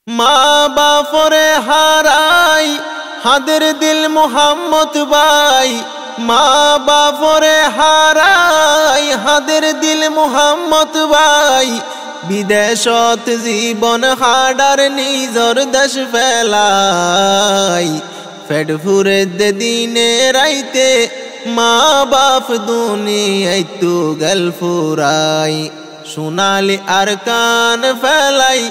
মা বাপরে হারাই হাদের দিল মোহাম্মদ ভাই। মা বাপরে হারাই হাদের দিল মোহাম্মদ ভাই। বিদেশত জীবন হাডার নিজর দেশ ফেলাই। ফেড ফুরে দিনে রাইতে মা বাপ দুনিয়ায় তু গেল ফুরাই। সোনালি আর কান ফেলাই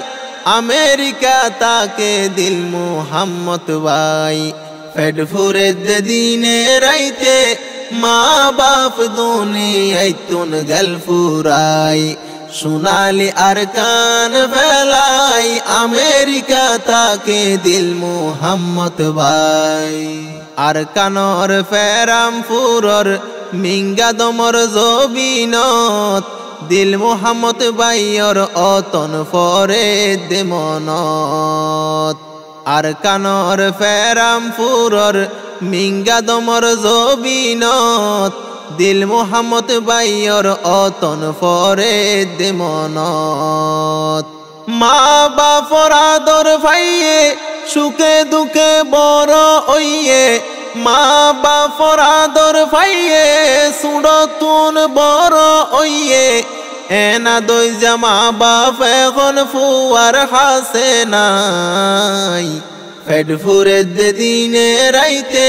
আমেরিকা তাকে দিল মোহাম্মদ ভাই। ফেড ফুরে দিনে রাইতে মা বাপ দুনিয়ায় তুন গেল ফুরাই। সোনালি আর কান ফেলাই আমেরিকা তাকে দিল মোহাম্মদ ভাই। আর কানর ফেরাম ফুরর মিঙ্গা দমর জবিনত দিল মোহাম্মদ ভাইয়র অতন ফরে দেমনত। আর কানর ফেরাম ফুরর মিঙ্গা দমর জবিনত দিল মোহাম্মদ ভাইয়র অতন ফরে দেমনত। মা বাপর আদর ভাইয়ে সুখে দুঃখে বড় ওইয়ে। মা বাপর আদর ভাইয়ে সুড়তুন বড় ওইয়ে। এনা দই জামা বাপ এখন ফুয়ার হাসে নাই। ফেড ফুরে দিনে রাইতে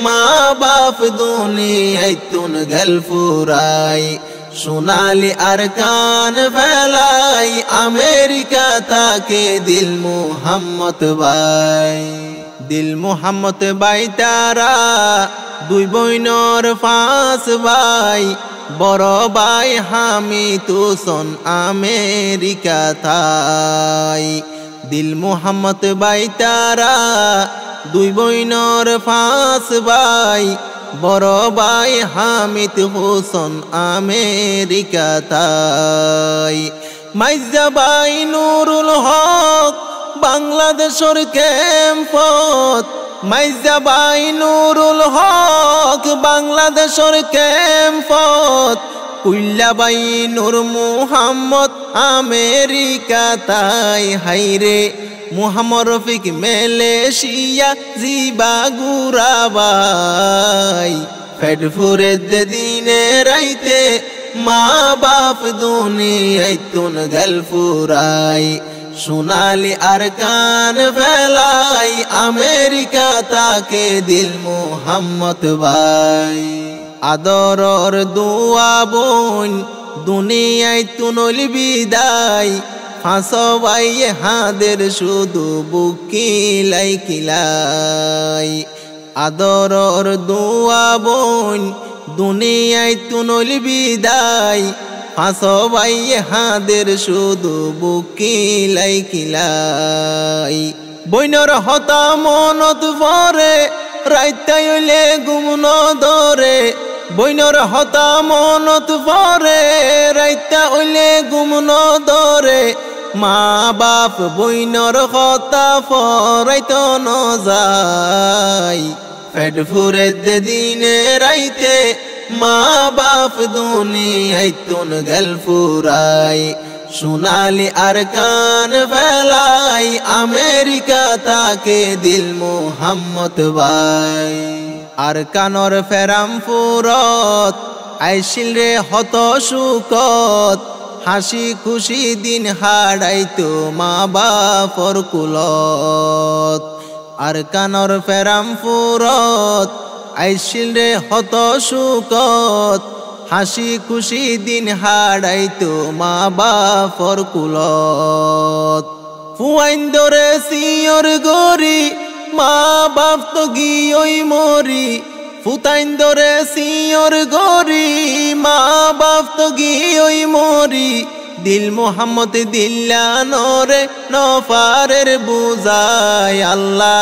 মা বাপ দুনিয়ায় তুন গেল ফুরাই। সোনালি আর কান ফেলাই আমেরিকা তাকে দিল মোহাম্মদ ভাই। দিল মোহাম্মদ ভাই তারা দুই বইনর পাঁচ ভাই। বড় ভাই হামি তুসন আমেরিকা তাই। দিল মোহাম্মদ ভাই তারা দুই বইনর পাঁচ ভাই। বড় ভাই হামিদ হোসেন আমেরিকা তাই। মাইজা ভাই নুরুল হক বাংলাদেশের ক্যাম্পত। মাইজা ভাই নুরুল হক বাংলাদেশের ক্যাম্পত। কুল্লা ভাই নূর মুহাম্মদ আমেরিকা তাই। হাইরে মুহাম্মদ রফিক মালয়েশিয়া জিবা গুরা ভাই। ফেড ফুরে দিনে রাইতে মা বাপ দুনিয়ায় তুন গেল ফুরাই। সোনালি আর কান ফেলাই আমেরিকা তাকে দিল মোহাম্মদ ভাই। আদরর দুয়া বোন দুনিয়ায় তুনল বিদায়। ফাঁস ভাই হাদের শুধু বুকিলাই কিলাই। আদরর দুয়া বোন দুনিয়ায় তুনল বিদায়। ফাঁস ভাই হাদের শুধু বুকিলাই কিলাই। বইনর হতা মনত ভরে রাইতাইলে গুমন দরে। বইনর হতা মনত ভরে রাইতা ওইলে গুমন দরে। মা বাপ বইনর হতা ফরাইত ন যায়। ফেড ফুরে দিনে রাইতে মা বাপ দুনিয়ায় তুন গেল ফুরাই। সোনালি আর কান ফেলাই আমেরিকা তাকে দিল মোহাম্মদ ভাই। আর কানর ফেরাম ফুরত আইসিল রে হত সুকত। হাসি খুশি দিন হারাইতো মা বাপর কুলত। আর কানর ফেরাম ফুরত আইসিল রে হত সুকত। হাসি খুশি দিন হারাইতো মা বাপর কুলত। ফুয়াইন দরে সিয়র গরি মা বাপ তো গিয়ই মরি। ফুতাইন দরে সিয়র গরি মা বাপ তো গিয়ই মরি। দিল মোহাম্মদ দিল্লা নরে নফারের বুঝাই। আল্লাহ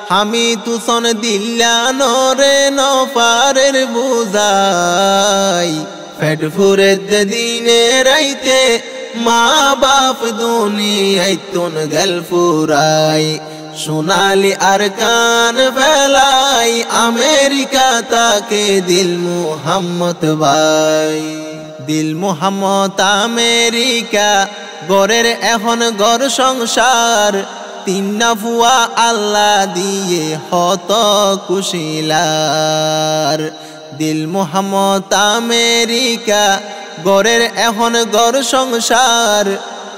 হামি তুসন দিল্লা নরে নফারের বুঝাই। ফেড ফুরে দিনে রাইতে মা বাপ দুনিয়ায় তুন গেল ফুরাই। সোনালি আর কান ফেলাই আমেরিকা তাকে দিল মোহাম্মদ ভাই। দিল মোহাম্মদ আমেরিকা গড়ের এখন গড় সংসার। তিন ফুয়া আল্লাহ দিয়ে হত কুশিলার দিল মোহাম্মদ আমেরিকা গড়ের এখন গড় সংসার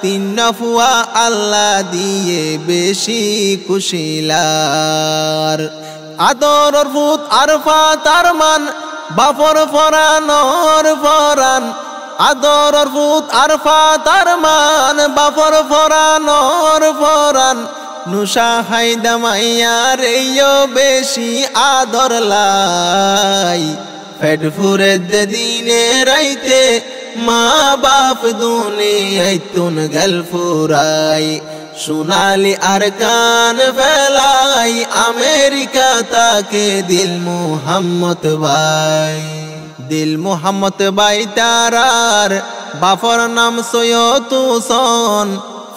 তিন ফুয়া আল্লাহ দিয়ে বেশি কুশিলার আদরর ফুত আরফা তার মান বাফর ফরানর ফরান আদরর ফুত আরফা তার মান বাফর ফরানর ফরান নুসা হায়দা মাইয়ার এইও বেশি আদর লাই পেট ফুরে দিনে রাইতে মা বাপ দুনিয়ায় তুন গেল ফুরাই সোনালি আর কান ফেলাই আমেরিকা তাকে দিল মোহাম্মদ ভাই দিল মোহাম্মদ ভাই তারার বাপর নাম সৈয়দ হুসেন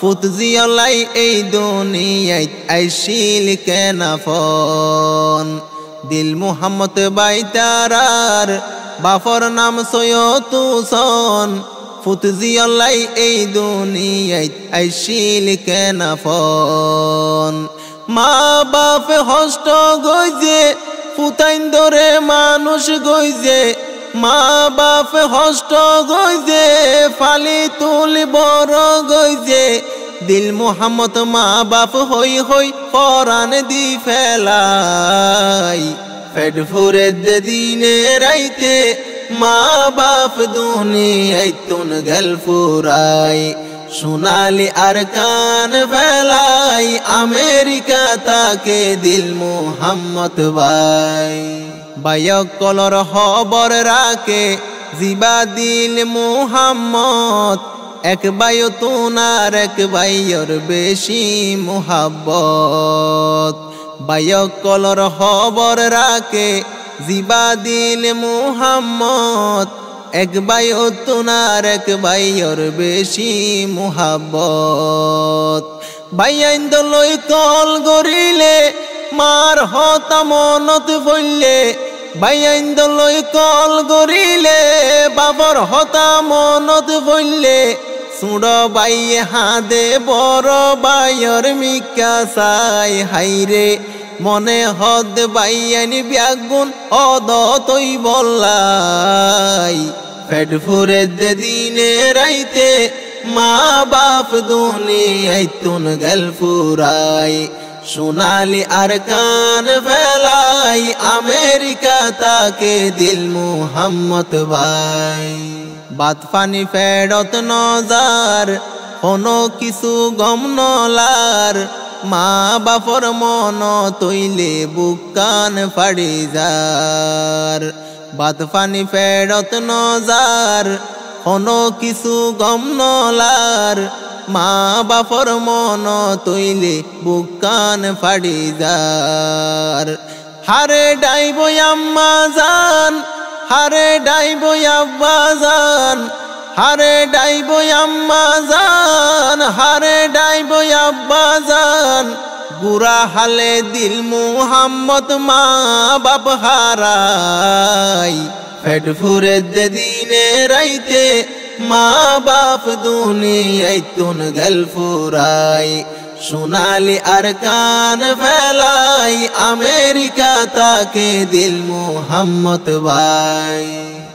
ফুতজিয়ালাই এই দুনিয়ায় আইসিল কেনাফন দিল মোহাম্মদ ভাই তারার বাপর নাম সৈয়দ হুসেন ফুতজিয়ালাই এই দুনিয়ায় আইসিল কেনাফন মা বাপ হষ্ট গইজে ফুতাইন ধরে মানুষ গইজে মা বাপ হষ্ট গইজে ফালি তুলি বড় গইজে দিল মোহাম্মদ মা বাপ হই হই পরাণ দি ফেলাই পেট ফুরে দিনে রাইতে মা বাপ দুনিয়ায় তুন গেল ফুরাই সোনালি আর কান ফেলাই আমেরিকা তাকে দিল মোহাম্মদ ভাই বায়ক কলর খবর রাখে জিবা দিল মোহাম্মদ এক বায়ু তুনার এক বাইয়র বেশি মোহাব্বত বায়ক কলর খবর রাখে জিবা দিল মোহাম্মদ এক বায়ু তুনার এক বাইয়র বেশি মোহাব্বত বাইয়াইন দলই কল গরিলে মার হতা মনত বললে বাইয়াইন দলই কল গরিলে বাবর হতা মনত বললে সুড় বাইয়ে হাদে বড় বাইয়র মিকা সাই হাইরে মনে হদ বাইয়ানি ব্যাগুন অদ তৈ বললাই পেট ফুরে দিনে রাইতে মা বাপ দুনিয়ায় তুন গেল ফুরাই সোনালি আর কান ফেলাই আমেরিকা তাকে দিল মোহাম্মদ ভাই বাত পানি ফেরত নজার কোনো কিছু গম নলার মা বাপর মন তৈলে বুকান ফাড়ি যার বাত পানি ফেরত নজার কোনো কিছু গম নলার মা বাপর মন তৈলে বুকান ফাড়ি যার হারে ডাইব আম্মা জান হারে ডাইব আব্বা জান হারে ডাইব আম্মা জান হারে ডাইব আব্বা জান বুড়া হালে দিল মোহাম্মদ মা বাপ হারাই পেট ফুরে দিনে রাইতে মা বাপ দুনিয়ায় তুন গেল ফুরাই সোনালি আর কান ফেলাই আমেরিকা তাকে দিল মোহাম্মদ ভাই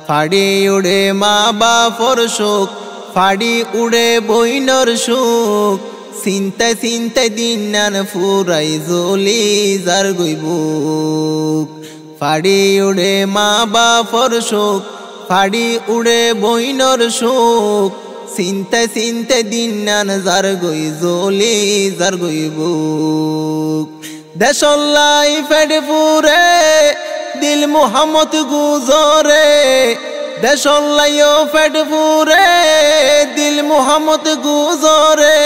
ফাড়ি উড়ে মা বাপর শোক ফাড়ি উড়ে বইনর সুখ চিন্তায় চিন্তায় দিনান ফুরাই জলি যার গইবুক ফাড়ি উড়ে মা বাপর শোক ফাড়ি উড়ে বইনর সুখ চিন্তায় চিন্তায় দিনান যার গই জলি যার গইবুক দেশলাই ফেড ফুরে দিল মোহাম্মদ গুজরে দেশলাইও ফেড ফুরে দিল মোহাম্মদ গুজরে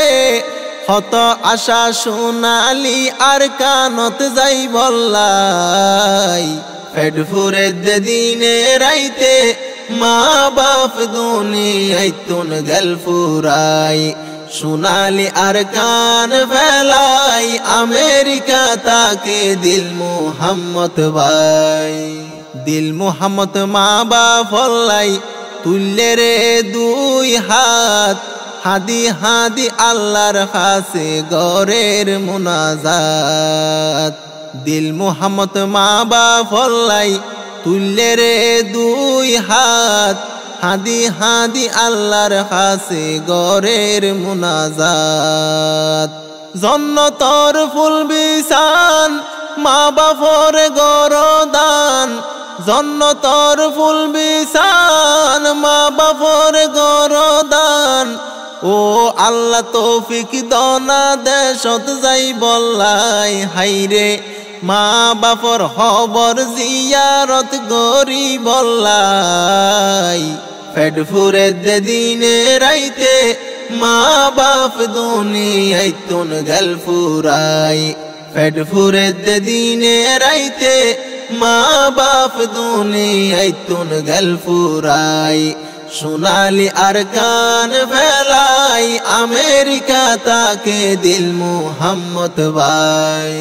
হত আশা সোনালি আর কানত যাই বললাই পেট ফুরে দিনে রাইতে মা বাপ দুনিয়ায় তুন গেল ফুরাই সোনালি আর কান ফেলাই আমেরিকা তাকে দিল মোহাম্মদ ভাই দিল মোহাম্মদ মা বাপ ফল্লাই তুললে রে দুই হাত হাদি হাদি আল্লাহর কাছে গরের মুনাজাত দিল মুহাম্মদ মা বাপ হল্লাই তুললে রে দুই হাত হাদি হাদি আল্লাহর কাছে গরের মুনাজাত জন্নতর ফুল বিছান মা বাপর গরদান জন্নতর ফুল বিছান মা বাপর গরদান ও আল্লাহ তৌফিক দনা দেশত যাই বললাই হাইরে মা বাপর খবর জিয়ারত গরি বললাই পেট ফুরে দিনে রাইতে মা বাপ দুনিয়ায় তুন গল ফুরাই পেট ফুরে দিনে রাইতে মা বাপ দুনিয়ায় তুন গল ফুরাই সোনালি আর কান ফেলাই আমেরিকা তাকে দিল মুহাম্মদ ভাই।